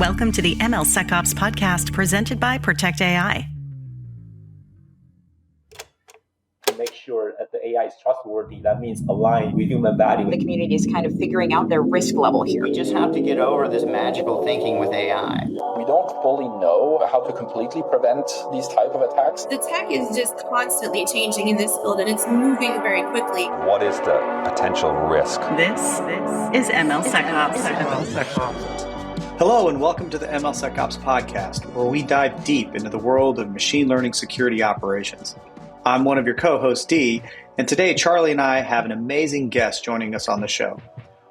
Welcome to the MLSecOps Podcast presented by Protect AI. To make sure that the AI is trustworthy, that means aligned with human value. The community is kind of figuring out their risk level here. We just have to get over this magical thinking with AI. We don't fully know how to completely prevent these type of attacks. The tech is just constantly changing in this field, and it's moving very quickly. What is the potential risk? This is MLSecOps. Hello and welcome to the MLSecOps Podcast, where we dive deep into the world of machine learning security operations. I'm one of your co-hosts, Dee, and today Charlie and I have an amazing guest joining us on the show.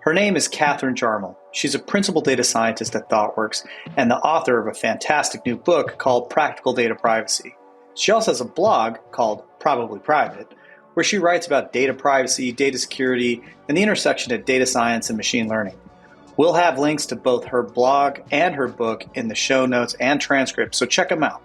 Her name is Katharine Jarmul. She's a principal data scientist at Thoughtworks and the author of a fantastic new book called Practical Data Privacy. She also has a blog called Probably Private, where she writes about data privacy, data security, and the intersection of data science and machine learning. We'll have links to both her blog and her book in the show notes and transcript, so check them out.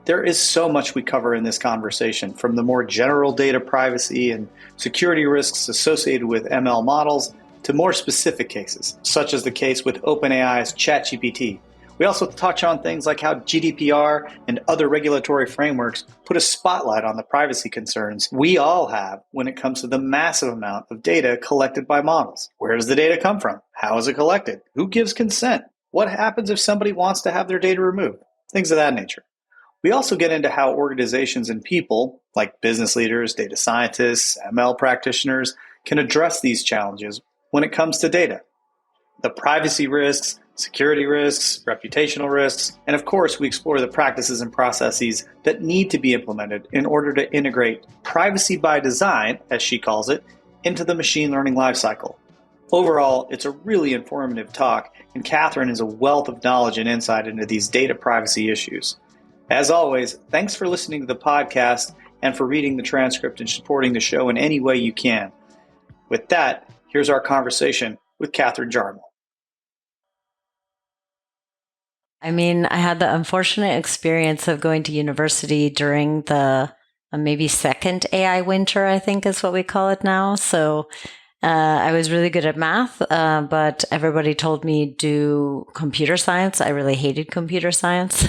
There is so much we cover in this conversation, from the more general data privacy and security risks associated with ML models to more specific cases, such as the case with OpenAI's ChatGPT. We also touch on things like how GDPR and other regulatory frameworks put a spotlight on the privacy concerns we all have when it comes to the massive amount of data collected by models. Where does the data come from? How is it collected? Who gives consent? What happens if somebody wants to have their data removed? Things of that nature. We also get into how organizations and people, like business leaders, data scientists, ML practitioners, can address these challenges when it comes to data. The privacy risks, security risks, reputational risks, and of course, we explore the practices and processes that need to be implemented in order to integrate privacy by design, as she calls it, into the machine learning lifecycle. Overall, it's a really informative talk, and Katharine is a wealth of knowledge and insight into these data privacy issues. As always, thanks for listening to the podcast and for reading the transcript and supporting the show in any way you can. With that, here's our conversation with Katharine Jarmul. I had the unfortunate experience of going to university during the maybe second AI winter, I think is what we call it now. So I was really good at math, but everybody told me do computer science. I really hated computer science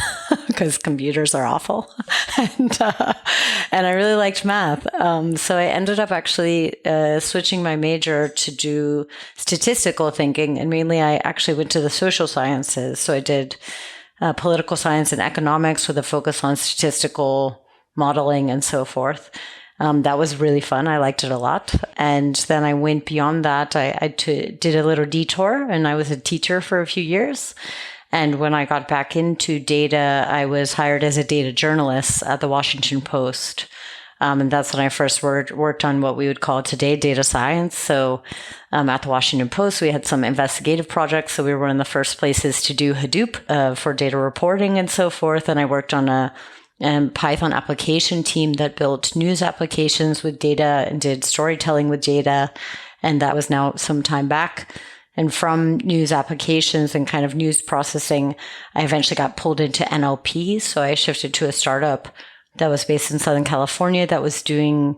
because computers are awful. and I really liked math. So I ended up actually switching my major to do statistical thinking. And mainly I actually went to the social sciences. So I did political science and economics with a focus on statistical modeling and so forth. That was really fun. I liked it a lot. And then I went beyond that. I did a little detour and I was a teacher for a few years. And when I got back into data, I was hired as a data journalist at the Washington Post. And that's when I first worked on what we would call today data science. So at the Washington Post, we had some investigative projects. So we were one of the first places to do Hadoop for data reporting and so forth. And I worked on a Python application team that built news applications with data and did storytelling with data. And that was now some time back. And from news applications and kind of news processing, I eventually got pulled into NLP. So I shifted to a startup that was based in Southern California that was doing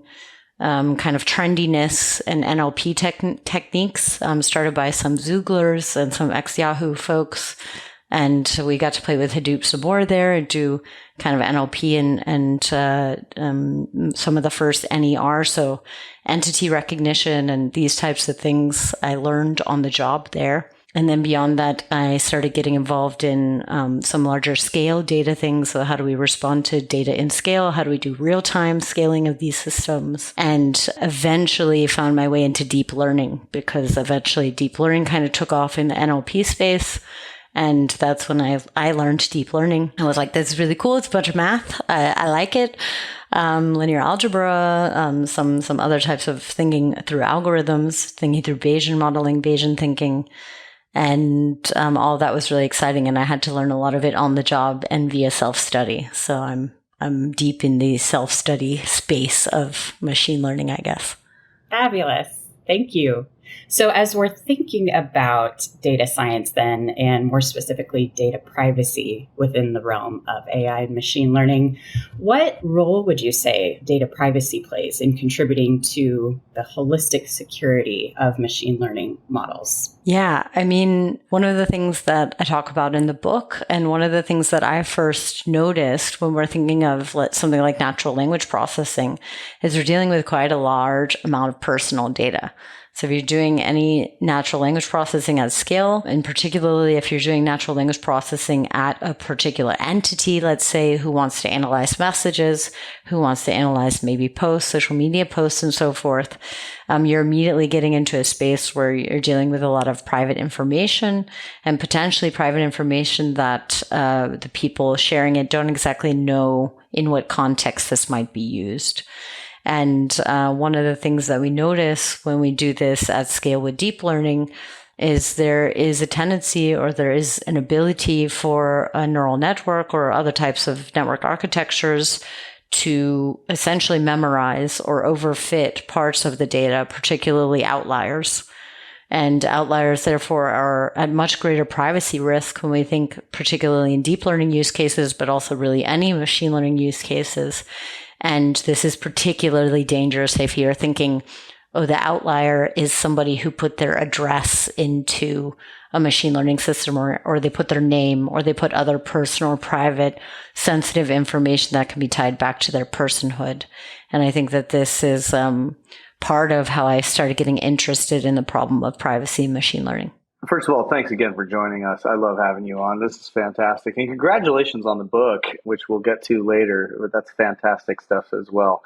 kind of trendiness and NLP techniques, started by some Zooglers and some ex-Yahoo folks. And we got to play with Hadoop some more there and do kind of NLP and some of the first NER, so entity recognition and these types of things I learned on the job there. And then beyond that, I started getting involved in some larger scale data things. So how do we respond to data in scale? How do we do real-time scaling of these systems? And eventually found my way into deep learning, because eventually deep learning kind of took off in the NLP space. And that's when I learned deep learning. I was like, this is really cool. It's a bunch of math. I like it. Linear algebra, some other types of thinking through algorithms, thinking through Bayesian modeling, Bayesian thinking. And all that was really exciting. And I had to learn a lot of it on the job and via self-study. So I'm deep in the self-study space of machine learning, I guess. Fabulous. Thank you. So as we're thinking about data science then, and more specifically data privacy within the realm of AI and machine learning, what role would you say data privacy plays in contributing to the holistic security of machine learning models? Yeah, I mean, one of the things that I talk about in the book, and one of the things that I first noticed when we're thinking of something like natural language processing, is we're dealing with quite a large amount of personal data. So if you're doing any natural language processing at scale, and particularly if you're doing natural language processing at a particular entity, let's say, who wants to analyze messages, who wants to analyze maybe posts, social media posts, and so forth, you're immediately getting into a space where you're dealing with a lot of private information, and potentially private information that the people sharing it don't exactly know in what context this might be used. And one of the things that we notice when we do this at scale with deep learning is there is a tendency, or there is an ability for a neural network or other types of network architectures to essentially memorize or overfit parts of the data, particularly outliers. And outliers, therefore, are at much greater privacy risk when we think particularly in deep learning use cases, but also really any machine learning use cases. And this is particularly dangerous if you're thinking, oh, the outlier is somebody who put their address into a machine learning system, or they put their name, or they put other personal or private sensitive information that can be tied back to their personhood. And I think that this is part of how I started getting interested in the problem of privacy in machine learning. First of all, thanks again for joining us. I love having you on. This is fantastic. And congratulations on the book, which we'll get to later. But that's fantastic stuff as well.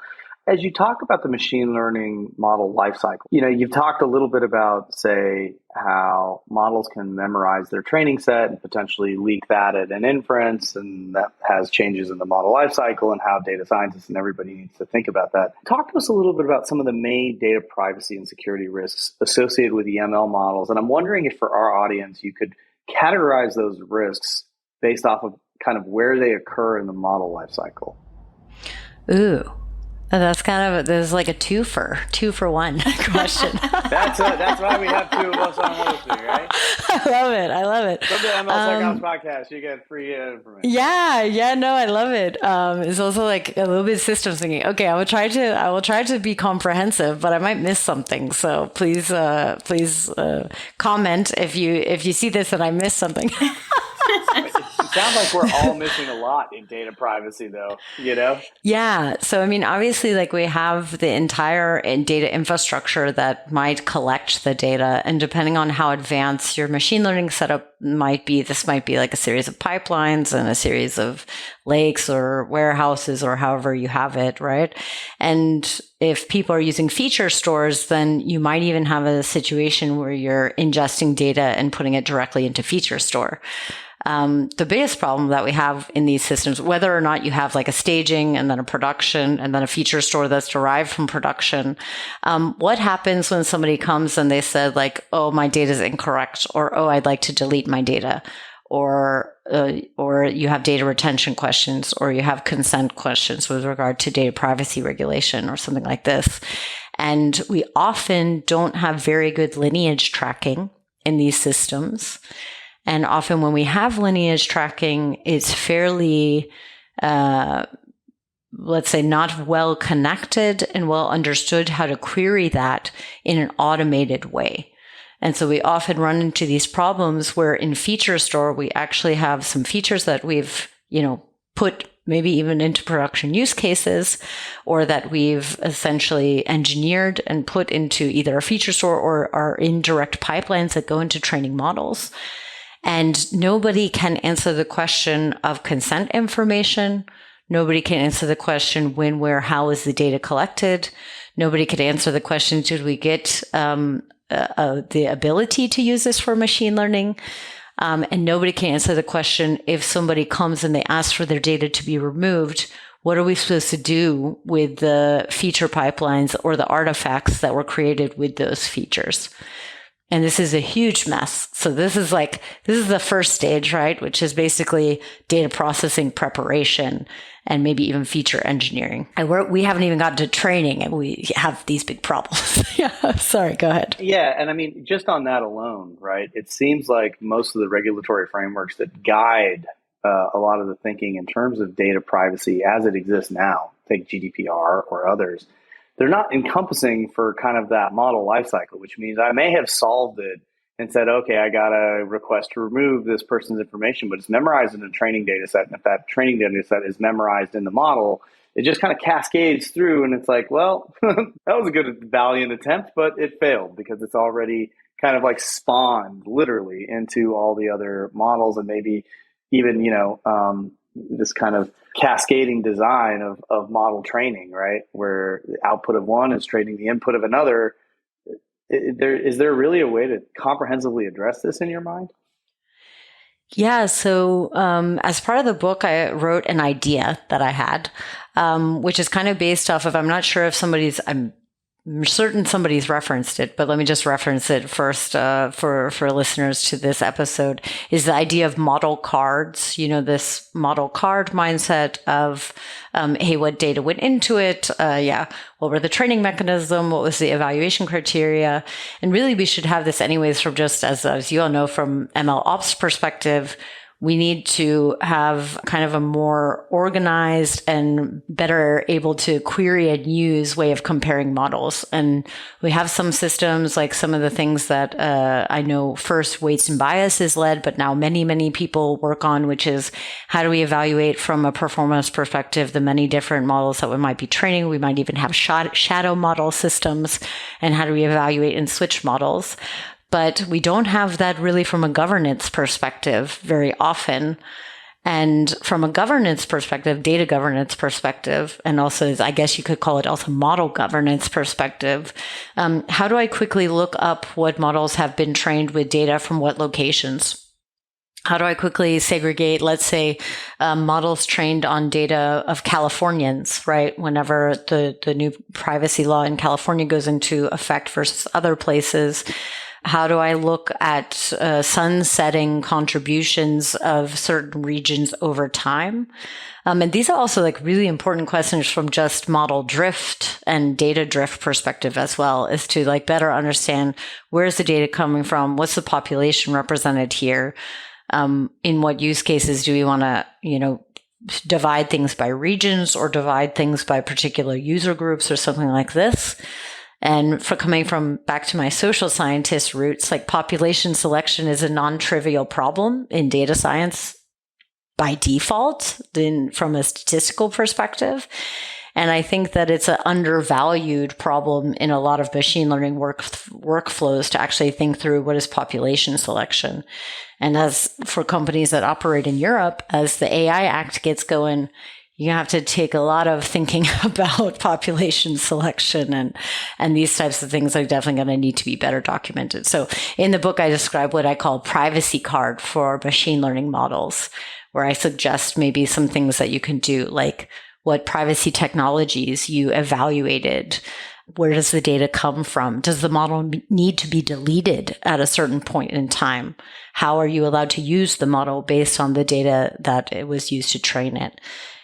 As you talk about the machine learning model lifecycle, you've talked a little bit about, say, how models can memorize their training set and potentially leak that at an inference, and that has changes in the model lifecycle and how data scientists and everybody needs to think about that. Talk to us a little bit about some of the main data privacy and security risks associated with the ML models. And I'm wondering if for our audience, you could categorize those risks based off of kind of where they occur in the model lifecycle. Ooh. That's there's like a two for one question. That's why we have two of us on hosting, right? I love it. Come to MLSecOps Podcast, you get free information. Yeah, no, I love it. It's also like a little bit systems thinking. Okay, I will try to be comprehensive, but I might miss something. So please comment if you see this and I missed something. It sounds like we're all missing a lot in data privacy, though, Yeah. So, I mean, obviously, we have the entire data infrastructure that might collect the data. And depending on how advanced your machine learning setup might be, this might be like a series of pipelines and a series of lakes or warehouses or however you have it, right? And if people are using feature stores, then you might even have a situation where you're ingesting data and putting it directly into feature store. The biggest problem that we have in these systems, whether or not you have like a staging and then a production and then a feature store that's derived from production, what happens when somebody comes and they said like, oh, my data is incorrect, or, oh, I'd like to delete my data, or you have data retention questions, or you have consent questions with regard to data privacy regulation or something like this. And we often don't have very good lineage tracking in these systems. And often when we have lineage tracking, it's fairly, let's say, not well connected and well understood how to query that in an automated way. And so we often run into these problems where in feature store, we actually have some features that we've, put maybe even into production use cases, or that we've essentially engineered and put into either a feature store or our indirect pipelines that go into training models. And nobody can answer the question of consent information. Nobody can answer the question when, where, how is the data collected. Nobody could answer the question, did we get the ability to use this for machine learning? And nobody can answer the question, if somebody comes and they ask for their data to be removed, what are we supposed to do with the feature pipelines or the artifacts that were created with those features? And this is a huge mess. So this is the first stage, right? Which is basically data processing preparation and maybe even feature engineering. And we haven't even gotten to training and we have these big problems. Yeah, sorry, go ahead. Yeah. And I mean, just on that alone, right? It seems like most of the regulatory frameworks that guide a lot of the thinking in terms of data privacy as it exists now, take GDPR or others, they're not encompassing for kind of that model lifecycle, which means I may have solved it and said, okay, I got a request to remove this person's information, but it's memorized in a training data set. And if that training data set is memorized in the model, it just kind of cascades through. And it's like, well, that was a good, valiant attempt, but it failed because it's already kind of like spawned literally into all the other models and maybe even, this kind of cascading design of model training, right? Where the output of one is training the input of another. Is there really a way to comprehensively address this in your mind? Yeah. So as part of the book, I wrote an idea that I had, which is kind of based off of, I'm not sure if I'm certain somebody's referenced it, but let me just reference it first for listeners to this episode, is the idea of model cards. This model card mindset of, hey, what data went into it? What were the training mechanism? What was the evaluation criteria? And really, we should have this anyways from just, as you all know, from MLOps perspective. We need to have kind of a more organized and better able to query and use way of comparing models. And we have some systems, like some of the things that I know first weights and bias is led, but now many, many people work on, which is how do we evaluate from a performance perspective the many different models that we might be training. We might even have shadow model systems, and how do we evaluate and switch models. But we don't have that really from a governance perspective very often. And from a governance perspective, data governance perspective, and also, I guess you could call it also model governance perspective, how do I quickly look up what models have been trained with data from what locations? How do I quickly segregate, let's say, models trained on data of Californians, right? Whenever the new privacy law in California goes into effect versus other places, how do I look at sunsetting contributions of certain regions over time? And these are also like really important questions from just model drift and data drift perspective as well, is to like better understand where's the data coming from? What's the population represented here? In what use cases do we want to, divide things by regions or divide things by particular user groups or something like this? And for coming from back to my social scientist roots, like population selection is a non-trivial problem in data science by default from a statistical perspective. And I think that it's an undervalued problem in a lot of machine learning workflows to actually think through what is population selection. And as for companies that operate in Europe, as the AI Act gets going, you have to take a lot of thinking about population selection and these types of things are definitely going to need to be better documented. So in the book, I describe what I call privacy card for machine learning models, where I suggest maybe some things that you can do, like what privacy technologies you evaluated. Where does the data come from? Does the model need to be deleted at a certain point in time? How are you allowed to use the model based on the data that it was used to train it?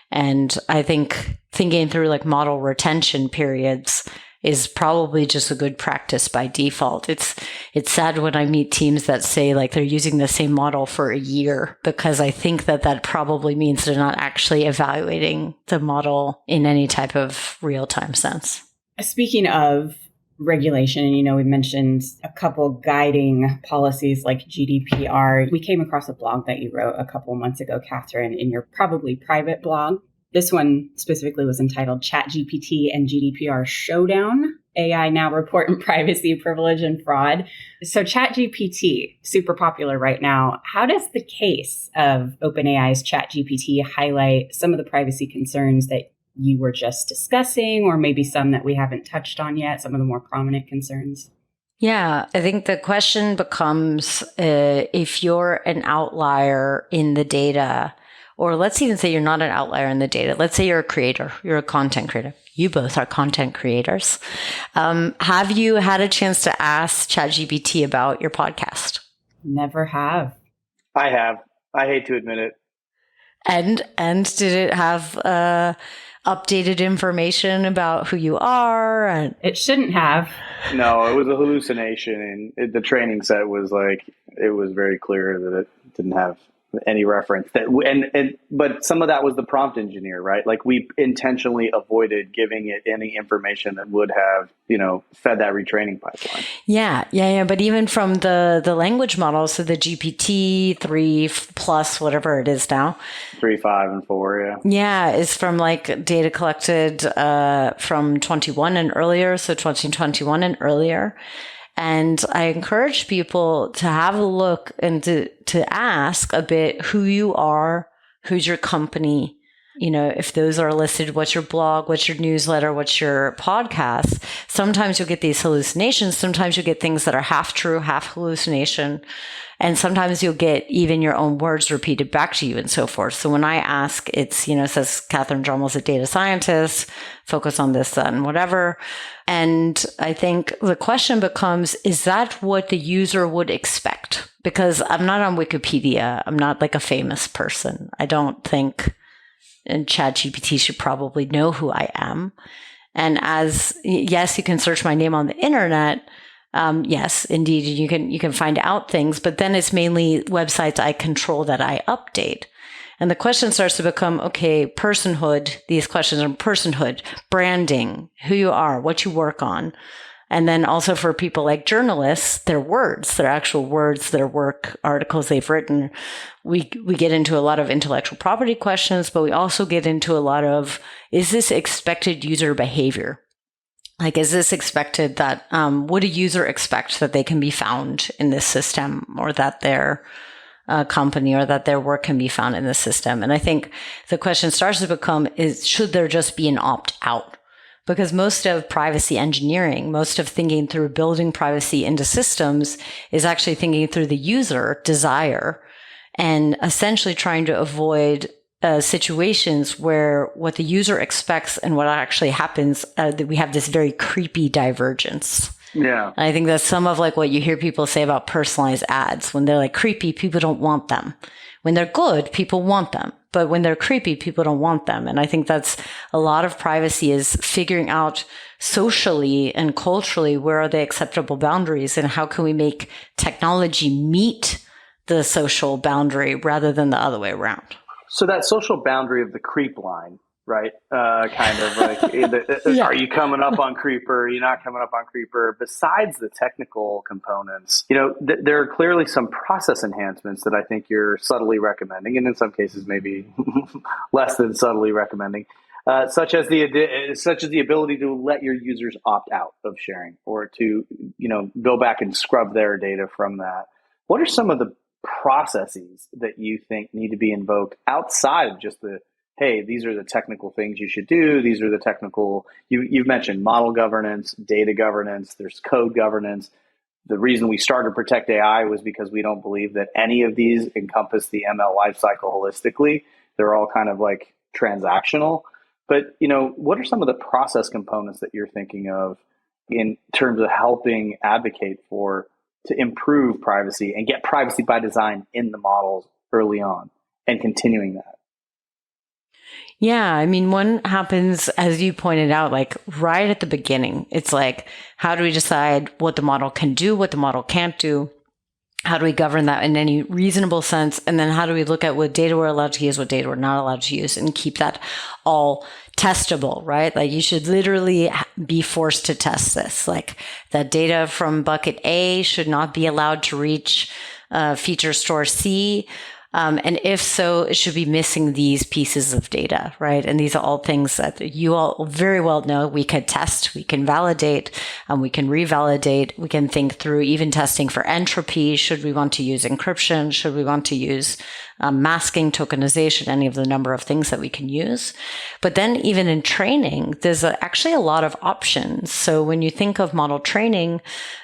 And I think thinking through like model retention periods is probably just a good practice by default. It's sad when I meet teams that say like they're using the same model for a year, because I think that probably means they're not actually evaluating the model in any type of real-time sense. Speaking of regulation, we mentioned a couple guiding policies like GDPR. We came across a blog that you wrote a couple months ago, Katharine, in your probably private blog. This one specifically was entitled ChatGPT and GDPR Showdown, AI Now Report Privacy, Privilege, and Fraud. So ChatGPT, super popular right now. How does the case of OpenAI's ChatGPT highlight some of the privacy concerns that you were just discussing, or maybe some that we haven't touched on yet, some of the more prominent concerns? Yeah, I think the question becomes if you're an outlier in the data, or let's even say you're not an outlier in the data. Let's say you're a creator, you're a content creator. You both are content creators. Have you had a chance to ask ChatGPT about your podcast? Never have. I have. I hate to admit it. And did it have updated information about who you are? And It shouldn't have. No, it was a hallucination, and the training set was it was very clear that it didn't have any reference but some of that was the prompt engineer, right? Like, we intentionally avoided giving it any information that would have, fed that retraining pipeline. Yeah. But even from the language model, so the GPT 3 plus whatever it is now, 3, 5, and 4, yeah, is from data collected from 21 and earlier, so 2021 and earlier. And I encourage people to have a look and to ask a bit who you are, who's your company, if those are listed, what's your blog, what's your newsletter, what's your podcast. Sometimes you'll get these hallucinations. Sometimes you'll get things that are half true, half hallucination. And sometimes you'll get even your own words repeated back to you and so forth. So when I ask, it's, it says Katharine Jarmul's a data scientist, focus on this, that, and whatever. And I think the question becomes, is that what the user would expect? Because I'm not on Wikipedia. I'm not like a famous person. I don't think, and ChatGPT should probably know who I am. And yes, you can search my name on the internet. Yes, indeed, you can find out things, but then it's mainly websites I control that I update. And the question starts to become, okay, personhood, these questions are personhood, branding, who you are, what you work on. And then also for people like journalists, their words, their actual words, their work, articles they've written. We get into a lot of intellectual property questions, but we also get into a lot of, is this expected user behavior? Like, is this expected that, would a user expect that they can be found in this system, or that their company or that their work can be found in the system? And I think the question starts to become, should there just be an opt-out? Because most of privacy engineering, most of thinking through building privacy into systems is actually thinking through the user desire and essentially trying to avoid situations where what the user expects and what actually happens, that we have this very creepy divergence. Yeah. And I think that's some of what you hear people say about personalized ads. When they're creepy, people don't want them. When they're good, people want them. But when they're creepy, people don't want them. And I think that's a lot of privacy, is figuring out socially and culturally, where are the acceptable boundaries and how can we make technology meet the social boundary rather than the other way around. So that social boundary of the creep line, right? Kind of are you coming up on creeper? Are you not coming up on creeper? Besides the technical components, there are clearly some process enhancements that I think you're subtly recommending, and in some cases maybe less than subtly recommending, such as the ability to let your users opt out of sharing, or to go back and scrub their data from that. What are some of the processes that you think need to be invoked outside of just hey, these are the technical things you should do. These are the technical, you've mentioned model governance, data governance, there's code governance. The reason we started Protect AI was because we don't believe that any of these encompass the ML lifecycle holistically. They're all kind of transactional. But, what are some of the process components that you're thinking of in terms of helping advocate to improve privacy and get privacy by design in the models early on and continuing that? Yeah, I mean, one happens, as you pointed out, right at the beginning. It's how do we decide what the model can do, what the model can't do? How do we govern that in any reasonable sense? And then how do we look at what data we're allowed to use, what data we're not allowed to use, and keep that all testable, right? You should literally be forced to test this. That data from bucket A should not be allowed to reach feature store C. And if so, it should be missing these pieces of data, right? And these are all things that you all very well know we could test, we can validate, we can revalidate, we can think through even testing for entropy. Should we want to use encryption? Should we want to use masking, tokenization, any of the number of things that we can use. But then even in training, there's actually a lot of options. So when you think of model training,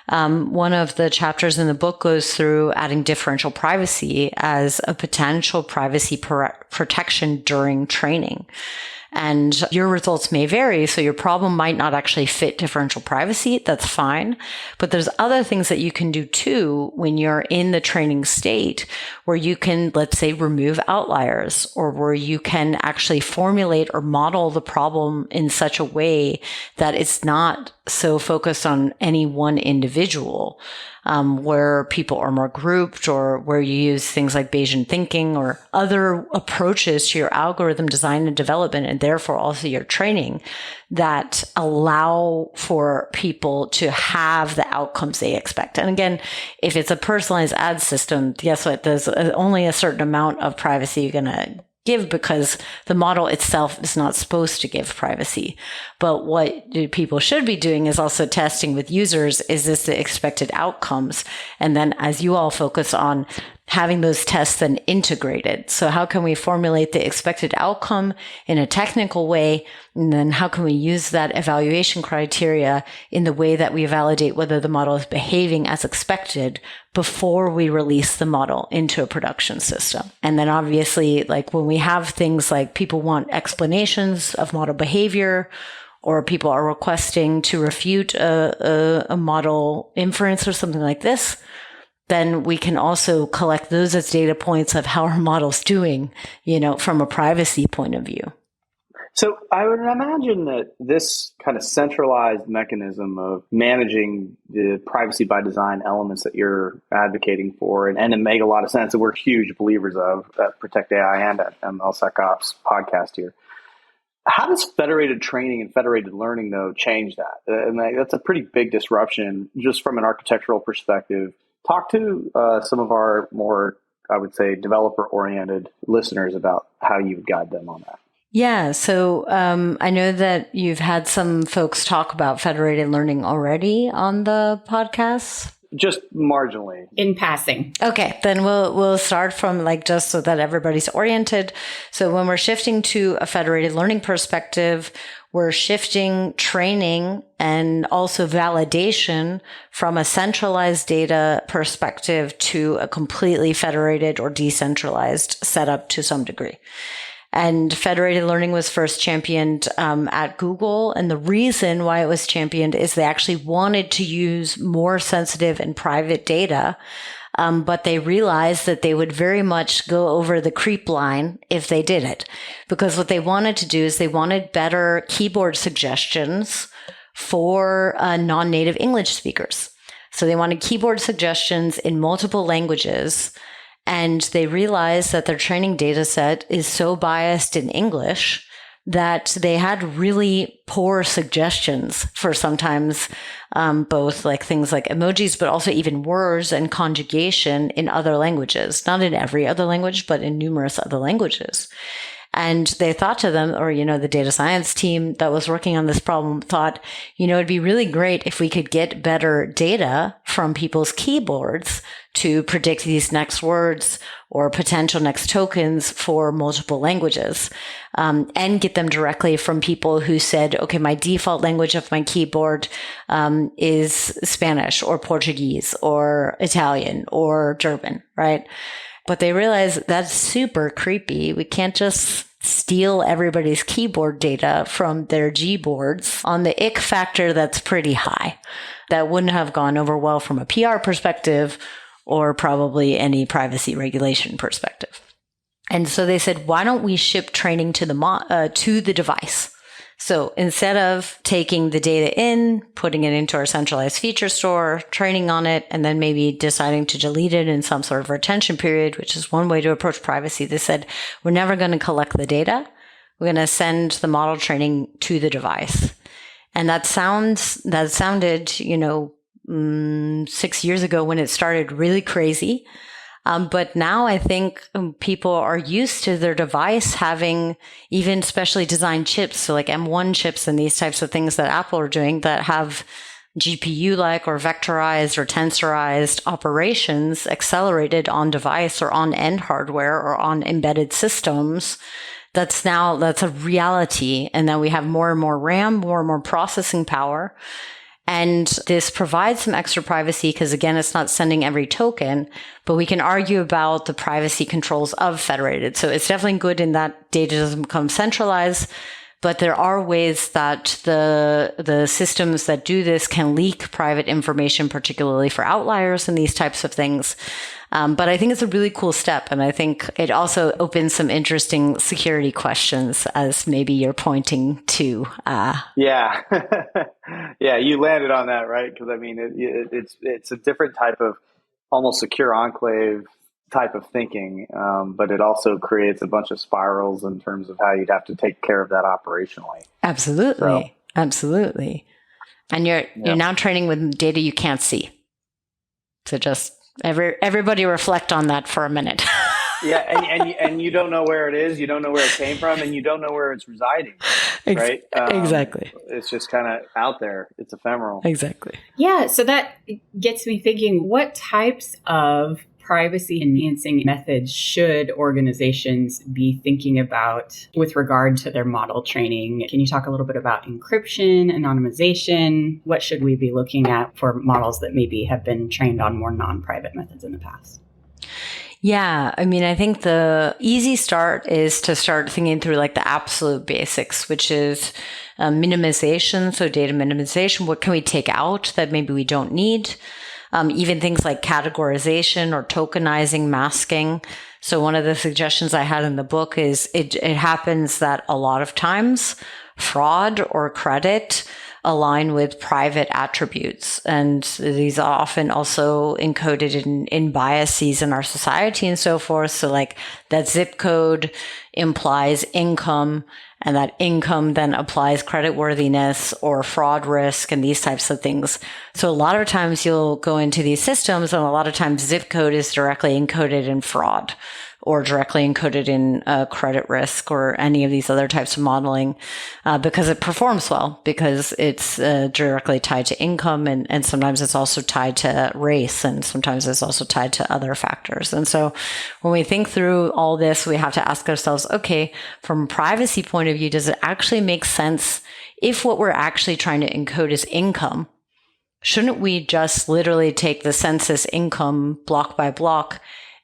one of the chapters in the book goes through adding differential privacy as a potential privacy protection during training. And your results may vary, so your problem might not actually fit differential privacy. That's fine. But there's other things that you can do too when you're in the training state where you can, let's say, remove outliers, or where you can actually formulate or model the problem in such a way that it's not so focused on any one individual. Where people are more grouped, or where you use things like Bayesian thinking or other approaches to your algorithm design and development, and therefore also your training, that allow for people to have the outcomes they expect. And again, if it's a personalized ad system, guess what? There's only a certain amount of privacy you're going to give, because the model itself is not supposed to give privacy. But what people should be doing is also testing with users. Is this the expected outcomes? And then as you all focus on having those tests then integrated. So how can we formulate the expected outcome in a technical way? And then how can we use that evaluation criteria in the way that we validate whether the model is behaving as expected before we release the model into a production system? And then obviously, like when we have things like people want explanations of model behavior, or people are requesting to refute a model inference or something like this, then we can also collect those as data points of how our model's doing, from a privacy point of view. So I would imagine that this kind of centralized mechanism of managing the privacy by design elements that you're advocating for, and it make a lot of sense that we're huge believers of at Protect AI and at MLSecOps Podcast here. How does federated training and federated learning, though, change that? And that's a pretty big disruption just from an architectural perspective. Talk to some of our more, I would say, developer-oriented listeners about how you would guide them on that. Yeah. So I know that you've had some folks talk about federated learning already on the podcast. Just marginally. In passing. Okay, then we'll start from just so that everybody's oriented. So when we're shifting to a federated learning perspective, we're shifting training and also validation from a centralized data perspective to a completely federated or decentralized setup to some degree. And federated learning was first championed at Google. And the reason why it was championed is they actually wanted to use more sensitive and private data. But they realized that they would very much go over the creep line if they did it. Because what they wanted to do is they wanted better keyboard suggestions for non-native English speakers. So they wanted keyboard suggestions in multiple languages. And they realized that their training data set is so biased in English that they had really poor suggestions for sometimes both things like emojis, but also even words and conjugation in other languages, not in every other language, but in numerous other languages. And they thought to them, or, the data science team that was working on this problem thought, it'd be really great if we could get better data from people's keyboards to predict these next words or potential next tokens for multiple languages, and get them directly from people who said, okay, my default language of my keyboard is Spanish or Portuguese or Italian or German, right? But they realized that's super creepy. We can't just steal everybody's keyboard data from their Gboards on the ick factor that's pretty high. That wouldn't have gone over well from a PR perspective or probably any privacy regulation perspective. And so they said, why don't we ship training to the device? So instead of taking the data in, putting it into our centralized feature store, training on it, and then maybe deciding to delete it in some sort of retention period, which is one way to approach privacy, they said, we're never going to collect the data. We're going to send the model training to the device. And that sounded, 6 years ago when it started, really crazy. But now I think people are used to their device having even specially designed chips, so like M1 chips and these types of things that Apple are doing that have GPU-like or vectorized or tensorized operations accelerated on device or on end hardware or on embedded systems, that's a reality. And then we have more and more RAM, more and more processing power. And this provides some extra privacy because, again, it's not sending every token, but we can argue about the privacy controls of federated. So it's definitely good in that data doesn't become centralized, but there are ways that the systems that do this can leak private information, particularly for outliers and these types of things. But I think it's a really cool step. And I think it also opens some interesting security questions, as maybe you're pointing to. Yeah. Yeah, you landed on that, right? Because, I mean, it's a different type of almost secure enclave type of thinking, but it also creates a bunch of spirals in terms of how you'd have to take care of that operationally. Absolutely. Absolutely. And you're now training with data you can't see. So just everybody reflect on that for a minute. Yeah, and you don't know where it is, you don't know where it came from, and you don't know where it's residing, right? Exactly. It's just kind of out there. It's ephemeral. Exactly. Yeah, so that gets me thinking, what types of privacy enhancing methods should organizations be thinking about with regard to their model training? Can you talk a little bit about encryption, anonymization? What should we be looking at for models that maybe have been trained on more non-private methods in the past? Yeah, I mean, I think the easy start is to start thinking through like the absolute basics, which is minimization. So data minimization, what can we take out that maybe we don't need? Even things like categorization or tokenizing, masking. So one of the suggestions I had in the book is it happens that a lot of times fraud or credit align with private attributes. And these are often also encoded in biases in our society and so forth. So like that zip code implies income, and that income then applies creditworthiness or fraud risk and these types of things. So a lot of times you'll go into these systems, and a lot of times zip code is directly encoded in fraud or directly encoded in credit risk or any of these other types of modeling because it performs well, because it's directly tied to income, and sometimes it's also tied to race, and sometimes it's also tied to other factors. And so when we think through all this, we have to ask ourselves, okay, from a privacy point of view, does it actually make sense if what we're actually trying to encode is income? Shouldn't we just literally take the census income block by block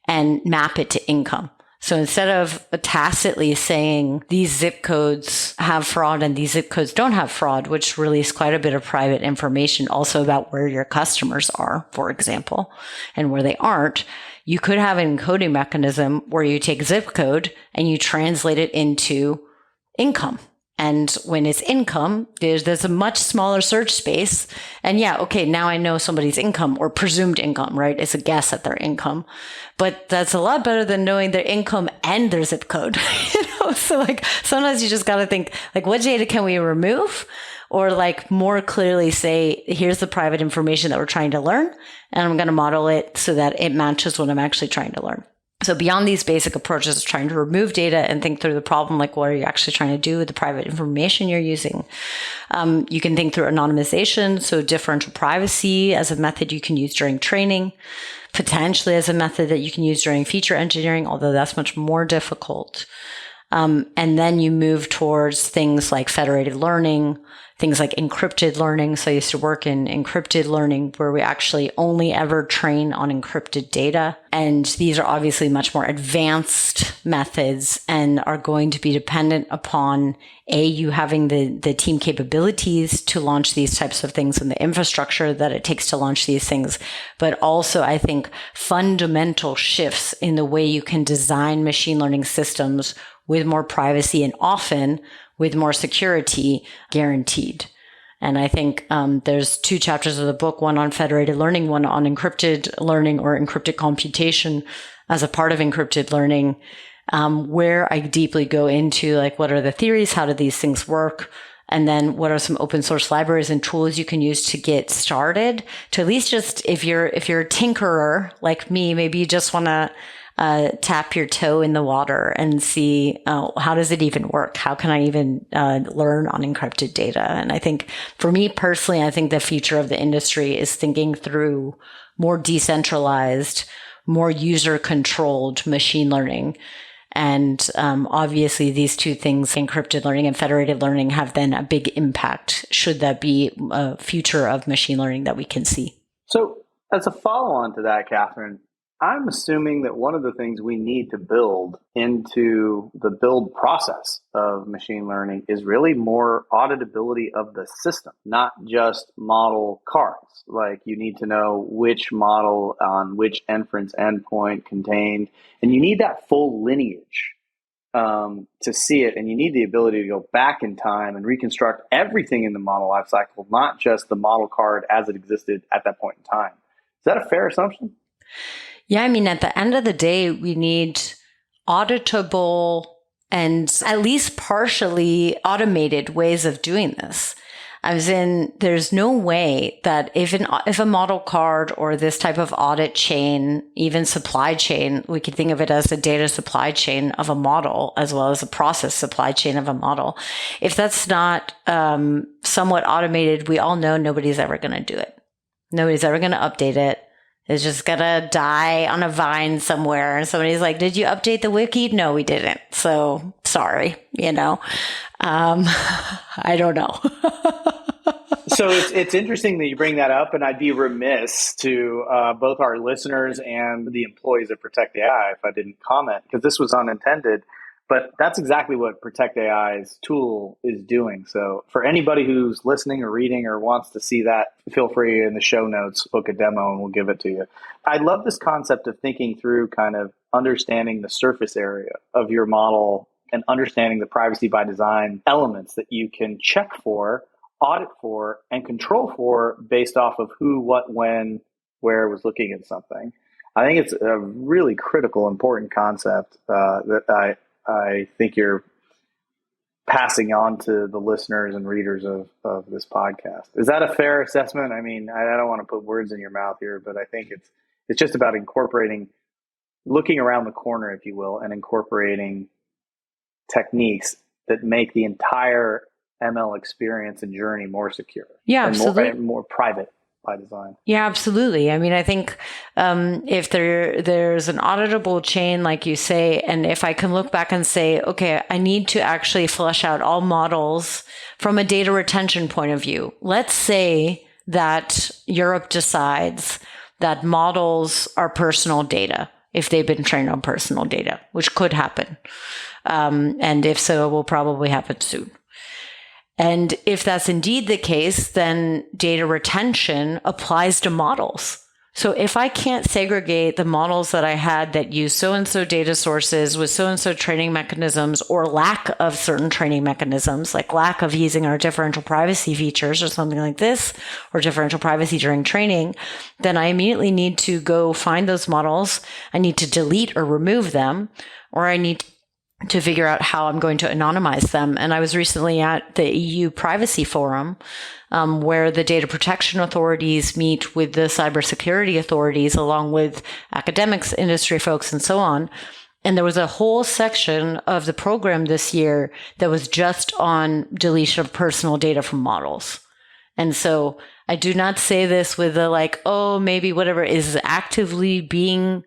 and map it to income? So instead of tacitly saying these zip codes have fraud and these zip codes don't have fraud, which release quite a bit of private information also about where your customers are, for example, and where they aren't, you could have an encoding mechanism where you take zip code and you translate it into income. And when it's income, there's a much smaller search space. And yeah, okay, now I know somebody's income or presumed income, right? It's a guess at their income. But that's a lot better than knowing their income and their zip code. So like sometimes you just got to think like, what data can we remove? Or like more clearly say, here's the private information that we're trying to learn, and I'm going to model it so that it matches what I'm actually trying to learn. So beyond these basic approaches of trying to remove data and think through the problem, like what are you actually trying to do with the private information you're using? You can think through anonymization, so differential privacy as a method you can use during training, potentially as a method that you can use during feature engineering, although that's much more difficult. And then you move towards things like federated learning, things like encrypted learning. So I used to work in encrypted learning where we actually only ever train on encrypted data. And these are obviously much more advanced methods and are going to be dependent upon you having the team capabilities to launch these types of things and the infrastructure that it takes to launch these things. But also, I think fundamental shifts in the way you can design machine learning systems with more privacy and often with more security guaranteed. And I think there's 2 chapters of the book, one on federated learning, one on encrypted learning or encrypted computation as a part of encrypted learning, where I deeply go into like, what are the theories? How do these things work? And then what are some open source libraries and tools you can use to get started, to at least just, if you're a tinkerer like me, maybe you just want to tap your toe in the water and see how does it even work? How can I even learn unencrypted data? And I think for me personally, I think the future of the industry is thinking through more decentralized, more user-controlled machine learning. And obviously, these two things, encrypted learning and federated learning, have then a big impact should that be a future of machine learning that we can see. So as a follow-on to that, Katharine, I'm assuming that one of the things we need to build into the build process of machine learning is really more auditability of the system, not just model cards. Like you need to know which model on which inference endpoint contained, and you need that full lineage to see it. And you need the ability to go back in time and reconstruct everything in the model lifecycle, not just the model card as it existed at that point in time. Is that a fair assumption? Yeah, I mean, at the end of the day, we need auditable and at least partially automated ways of doing this. As in, there's no way that if a model card or this type of audit chain, even supply chain, we could think of it as a data supply chain of a model as well as a process supply chain of a model. If that's not somewhat automated, we all know nobody's ever going to do it. Nobody's ever going to update it. It's just going to die on a vine somewhere. And somebody's like, did you update the wiki? No, we didn't. So sorry, I don't know. So it's interesting that you bring that up, and I'd be remiss to both our listeners and the employees of Protect AI if I didn't comment, because this was unintended. But that's exactly what Protect AI's tool is doing. So for anybody who's listening or reading or wants to see that, feel free in the show notes, book a demo and we'll give it to you. I love this concept of thinking through kind of understanding the surface area of your model and understanding the privacy by design elements that you can check for, audit for, and control for based off of who, what, when, where was looking at something. I think it's a really critical, important concept that I think you're passing on to the listeners and readers of this podcast. Is that a fair assessment? I mean, I don't want to put words in your mouth here, but I think it's just about looking around the corner, if you will, and incorporating techniques that make the entire ML experience and journey more secure. Yeah, and absolutely. more private by design. Yeah, absolutely. I mean, I think if there's an auditable chain, like you say, and if I can look back and say, okay, I need to actually flesh out all models from a data retention point of view. Let's say that Europe decides that models are personal data if they've been trained on personal data, which could happen. And if so, it will probably happen soon. And if that's indeed the case, then data retention applies to models. So if I can't segregate the models that I had that use so-and-so data sources with so-and-so training mechanisms or lack of certain training mechanisms, like lack of using our differential privacy features or something like this, or differential privacy during training, then I immediately need to go find those models. I need to delete or remove them, or I need to figure out how I'm going to anonymize them. And I was recently at the EU Privacy Forum, where the data protection authorities meet with the cybersecurity authorities, along with academics, industry folks, and so on. And there was a whole section of the program this year that was just on deletion of personal data from models. And so I do not say this with the like, oh, maybe whatever is actively being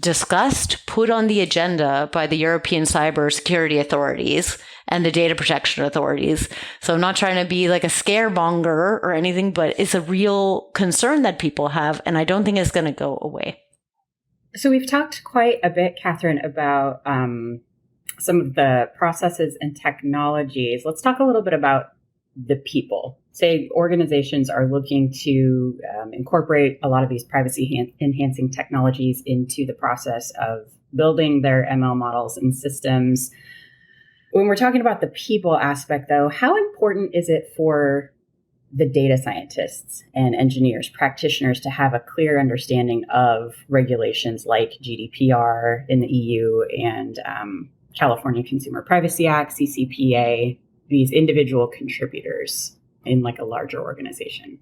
discussed, put on the agenda by the European cybersecurity authorities and the data protection authorities. So I'm not trying to be like a scaremonger or anything, but it's a real concern that people have, and I don't think it's going to go away. So we've talked quite a bit, Katharine, about some of the processes and technologies. Let's talk a little bit about the people. Say organizations are looking to incorporate a lot of these privacy enhancing technologies into the process of building their ML models and systems. When we're talking about the people aspect, though, how important is it for the data scientists and engineers, practitioners, to have a clear understanding of regulations like GDPR in the EU and California Consumer Privacy Act, CCPA, these individual contributors in like a larger organization?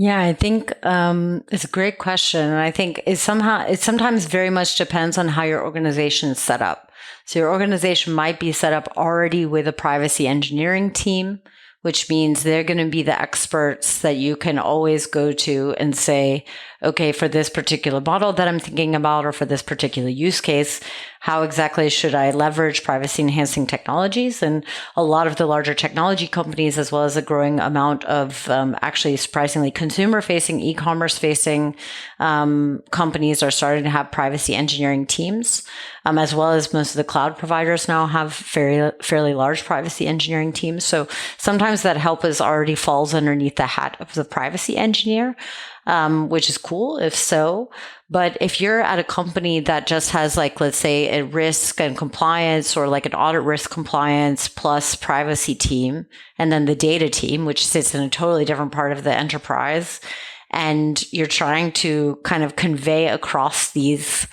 Yeah, I think it's a great question. And I think it sometimes very much depends on how your organization is set up. So your organization might be set up already with a privacy engineering team, which means they're going to be the experts that you can always go to and say, okay, for this particular model that I'm thinking about, or for this particular use case, how exactly should I leverage privacy enhancing technologies? And a lot of the larger technology companies, as well as a growing amount of actually surprisingly consumer facing, e-commerce facing companies are starting to have privacy engineering teams, as well as most of the cloud providers now have fairly large privacy engineering teams. So sometimes that help already falls underneath the hat of the privacy engineer. Which is cool if so. But if you're at a company that just has like, let's say a risk and compliance or like an audit risk compliance plus privacy team, and then the data team, which sits in a totally different part of the enterprise, and you're trying to kind of convey across these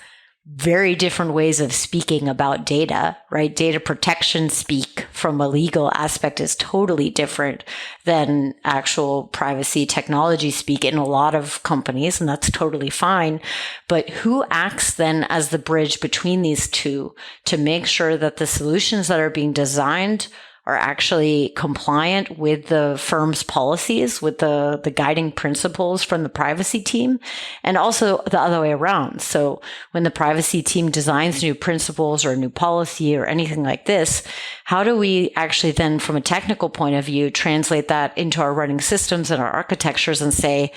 very different ways of speaking about data, right? Data protection speak from a legal aspect is totally different than actual privacy technology speak in a lot of companies, and that's totally fine. But who acts then as the bridge between these two to make sure that the solutions that are being designed are actually compliant with the firm's policies, with the guiding principles from the privacy team, and also the other way around. So when the privacy team designs new principles or a new policy or anything like this, how do we actually then, from a technical point of view, translate that into our running systems and our architectures and say,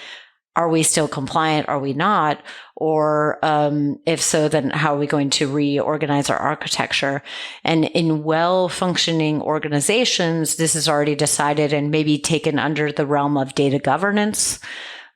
are we still compliant? Are we not? Or if so, then how are we going to reorganize our architecture? And in well-functioning organizations, this is already decided and maybe taken under the realm of data governance.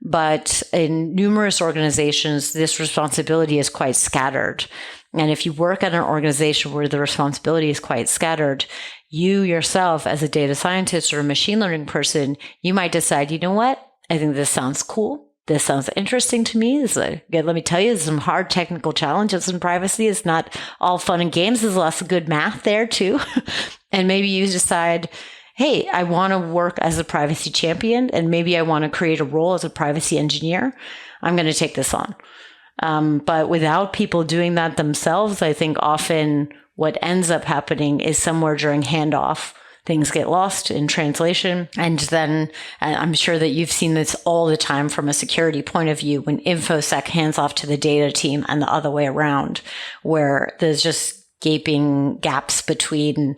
But in numerous organizations, this responsibility is quite scattered. And if you work at an organization where the responsibility is quite scattered, you yourself as a data scientist or a machine learning person, you might decide, you know what? I think this sounds cool. This sounds interesting to me. Let me tell you, there's some hard technical challenges in privacy. It's not all fun and games. There's lots of good math there too. And maybe you decide, hey, I want to work as a privacy champion, and maybe I want to create a role as a privacy engineer. I'm going to take this on. But without people doing that themselves, I think often what ends up happening is somewhere during handoff, things get lost in translation. And then I'm sure that you've seen this all the time from a security point of view when InfoSec hands off to the data team and the other way around, where there's just gaping gaps between,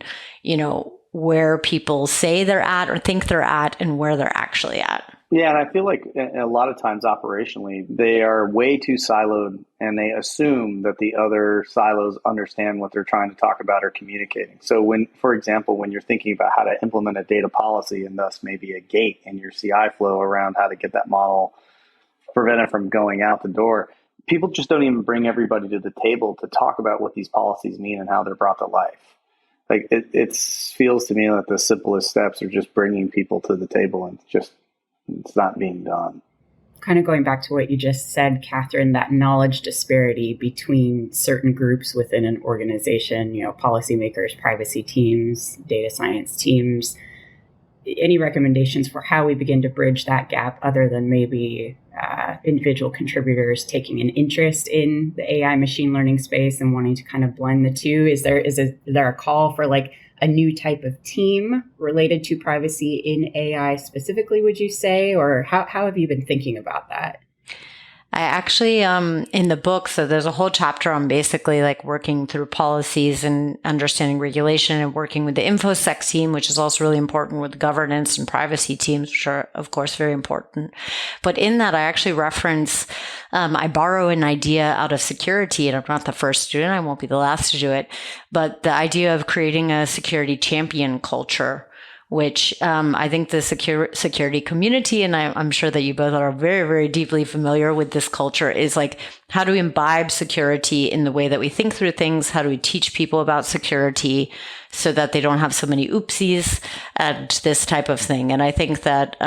where people say they're at or think they're at and where they're actually at. Yeah, and I feel like a lot of times operationally, they are way too siloed and they assume that the other silos understand what they're trying to talk about or communicating. So for example, when you're thinking about how to implement a data policy and thus maybe a gate in your CI flow around how to get that model prevented from going out the door, people just don't even bring everybody to the table to talk about what these policies mean and how they're brought to life. Like it feels to me like the simplest steps are just bringing people to the table and it's not being done. Kind of going back to what you just said, Katharine, that knowledge disparity between certain groups within an organization, policymakers, privacy teams, data science teams. Any recommendations for how we begin to bridge that gap other than maybe individual contributors taking an interest in the AI machine learning space and wanting to kind of blend the two? Is there a call for like a new type of team related to privacy in AI specifically, would you say? Or how have you been thinking about that? I actually, in the book, so there's a whole chapter on basically like working through policies and understanding regulation and working with the InfoSec team, which is also really important, with governance and privacy teams, which are, of course, very important. But in that, I actually reference, I borrow an idea out of security, and I'm not the first student, I won't be the last to do it, but the idea of creating a security champion culture, which I think the security community, and I'm sure that you both are very, very deeply familiar with this culture, is like how do we imbibe security in the way that we think through things? How do we teach people about security so that they don't have so many oopsies and this type of thing? And I think that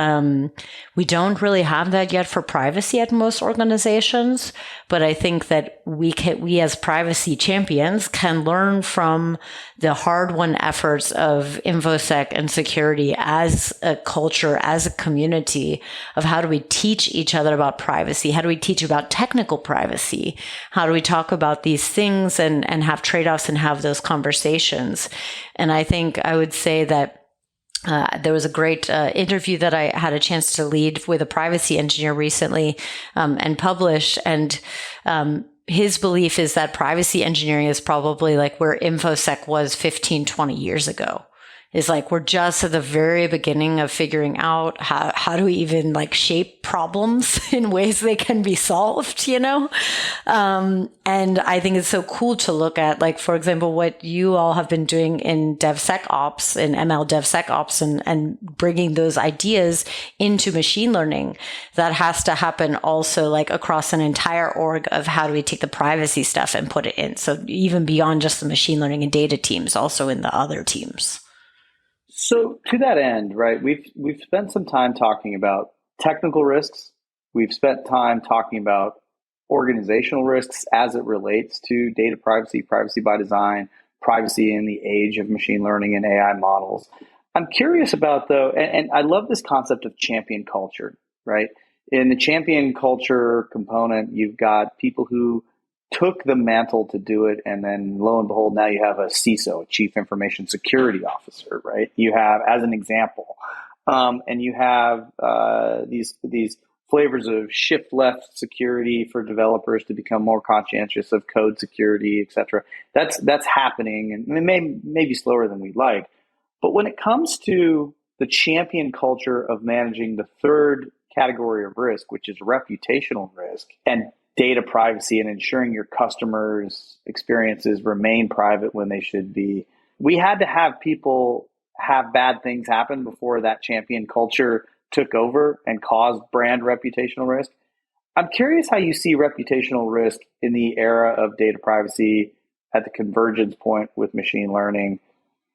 we don't really have that yet for privacy at most organizations, but I think that we as privacy champions can learn from the hard-won efforts of InfoSec and security as a culture, as a community, of how do we teach each other about privacy? How do we teach about technical privacy? How do we talk about these things and have trade-offs and have those conversations? And I think I would say that there was a great interview that I had a chance to lead with a privacy engineer recently and publish. And his belief is that privacy engineering is probably like where InfoSec was 15, 20 years ago. Is like we're just at the very beginning of figuring out how do we even like shape problems in ways they can be solved, you know? And I think it's so cool to look at, like, for example, what you all have been doing in DevSecOps, in ML DevSecOps, and bringing those ideas into machine learning. That has to happen also like across an entire org of how do we take the privacy stuff and put it in. So even beyond just the machine learning and data teams, also in the other teams. So to that end, right, we've spent some time talking about technical risks. We've spent time talking about organizational risks as it relates to data privacy, privacy by design, privacy in the age of machine learning and AI models. I'm curious about, though, and I love this concept of champion culture, right? In the champion culture component, you've got people who took the mantle to do it, and then lo and behold, now you have a CISO, a Chief Information Security Officer, right? You have, as an example, and you have these flavors of shift left security for developers to become more conscientious of code security, et cetera. That's happening, and it may be slower than we'd like. But when it comes to the champion culture of managing the third category of risk, which is reputational risk, and data privacy and ensuring your customers' experiences remain private when they should be, we had to have people have bad things happen before that champion culture took over and caused brand reputational risk. I'm curious how you see reputational risk in the era of data privacy at the convergence point with machine learning.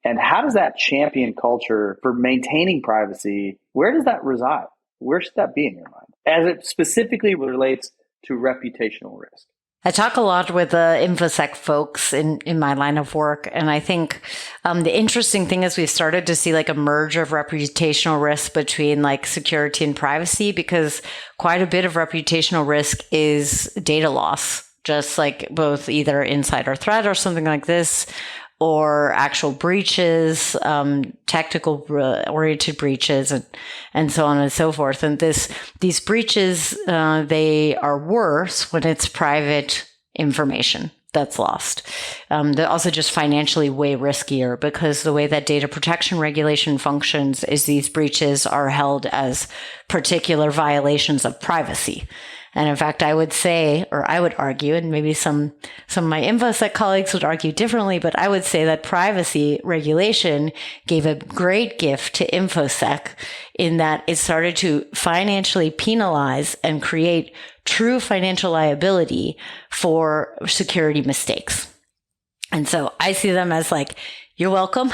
And how does that champion culture for maintaining privacy, where does that reside? Where should that be in your mind? As it specifically relates to reputational risk. I talk a lot with the InfoSec folks in my line of work. And I think the interesting thing is we've started to see like a merge of reputational risk between like security and privacy, because quite a bit of reputational risk is data loss, just like both either insider threat or something like this, or actual breaches, technical oriented breaches, and so on and so forth. And these breaches, they are worse when it's private information that's lost. They're also just financially way riskier, because the way that data protection regulation functions is these breaches are held as particular violations of privacy. And in fact, I would say, or I would argue, and maybe some of my InfoSec colleagues would argue differently, but I would say that privacy regulation gave a great gift to InfoSec in that it started to financially penalize and create true financial liability for security mistakes. And so I see them as like, you're welcome.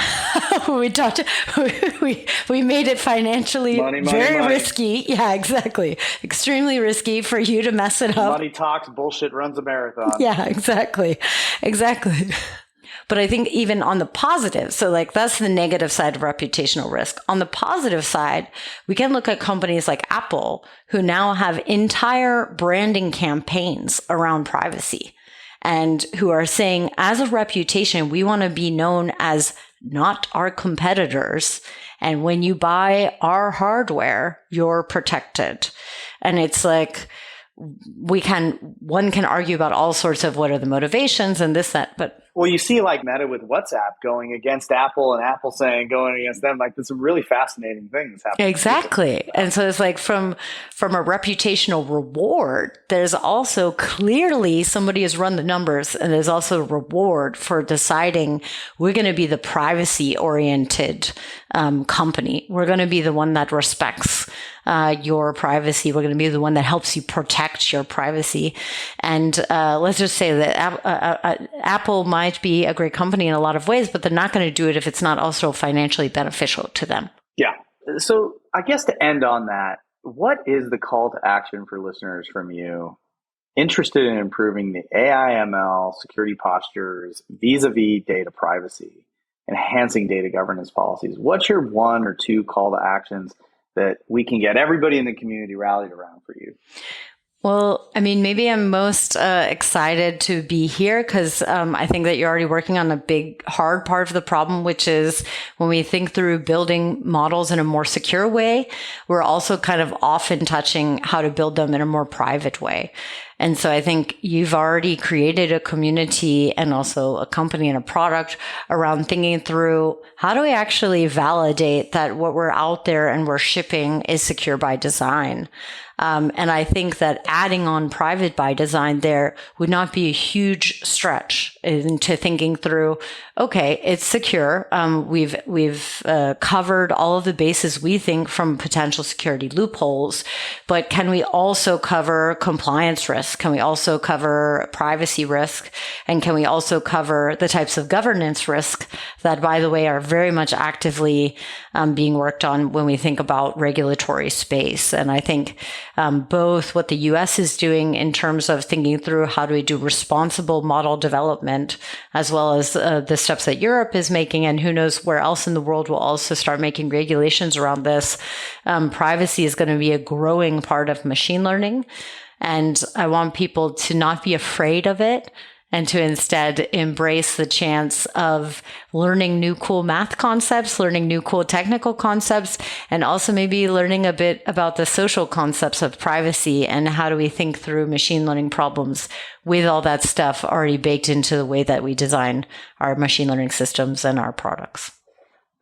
We made it financially very risky. Yeah, exactly. Extremely risky for you to mess it up. Money talks, bullshit runs a marathon. Yeah, exactly. But I think even on the positive, so like that's the negative side of reputational risk. On the positive side, we can look at companies like Apple, who now have entire branding campaigns around privacy, and who are saying, as a reputation, we want to be known as not our competitors. And when you buy our hardware, you're protected. And it's like, one can argue about all sorts of what are the motivations and this, that, but Well, you see like Meta with WhatsApp going against Apple and Apple saying going against them. Like, there's some really fascinating things happening. Exactly. And so it's like from a reputational reward, there's also clearly somebody has run the numbers, and there's also a reward for deciding we're going to be the privacy oriented company. We're going to be the one that respects your privacy. We're going to be the one that helps you protect your privacy. And let's just say that Apple might be a great company in a lot of ways, but they're not going to do it if it's not also financially beneficial to them. Yeah. So I guess to end on that, what is the call to action for listeners from you interested in improving the AI/ML security postures vis-a-vis data privacy, enhancing data governance policies? What's your one or two call to actions that we can get everybody in the community rallied around for you? Well, I mean, maybe I'm most excited to be here because I think that you're already working on a big, hard part of the problem, which is when we think through building models in a more secure way, we're also kind of often touching how to build them in a more private way. And so I think you've already created a community and also a company and a product around thinking through how do we actually validate that what we're out there and we're shipping is secure by design. And I think that adding on private by design there would not be a huge stretch into thinking through, okay, it's secure. We've covered all of the bases we think from potential security loopholes, but can we also cover compliance risk? Can we also cover privacy risk? And can we also cover the types of governance risk that, by the way, are very much actively being worked on when we think about regulatory space? And I think both what the US is doing in terms of thinking through how do we do responsible model development, as well as the steps that Europe is making, and who knows where else in the world will also start making regulations around this. Privacy is going to be a growing part of machine learning. And I want people to not be afraid of it and to instead embrace the chance of learning new cool math concepts, learning new cool technical concepts, and also maybe learning a bit about the social concepts of privacy and how do we think through machine learning problems with all that stuff already baked into the way that we design our machine learning systems and our products.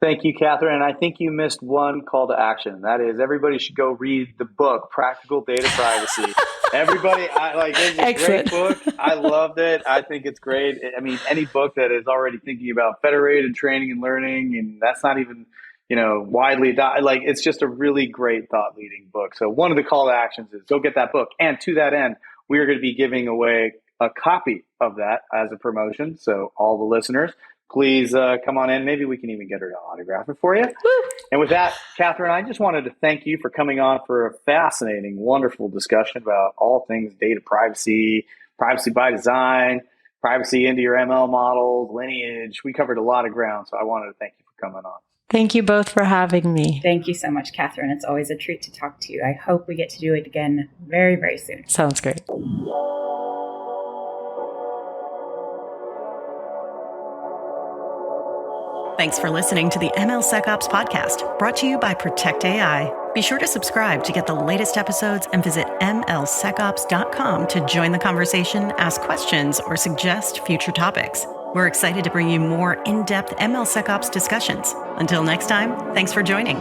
Thank you, Katharine. I think you missed one call to action. That is, everybody should go read the book, Practical Data Privacy. Everybody, it's a Excellent. Great book. I loved it. I think it's great. I mean, any book that is already thinking about federated training and learning, and that's not even, widely adopted. Like, it's just a really great thought-leading book. So one of the call to actions is go get that book. And to that end, we are going to be giving away a copy of that as a promotion. So all the listeners, please come on in. Maybe we can even get her to autograph it for you. Woo! And with that, Katharine, I just wanted to thank you for coming on for a fascinating, wonderful discussion about all things data privacy, privacy by design, privacy into your ML models, lineage. We covered a lot of ground, so I wanted to thank you for coming on. Thank you both for having me. Thank you so much, Katharine. It's always a treat to talk to you. I hope we get to do it again very, very soon. Sounds great. Thanks for listening to the MLSecOps Podcast, brought to you by Protect AI. Be sure to subscribe to get the latest episodes and visit MLSecOps.com to join the conversation, ask questions, or suggest future topics. We're excited to bring you more in-depth MLSecOps discussions. Until next time, thanks for joining.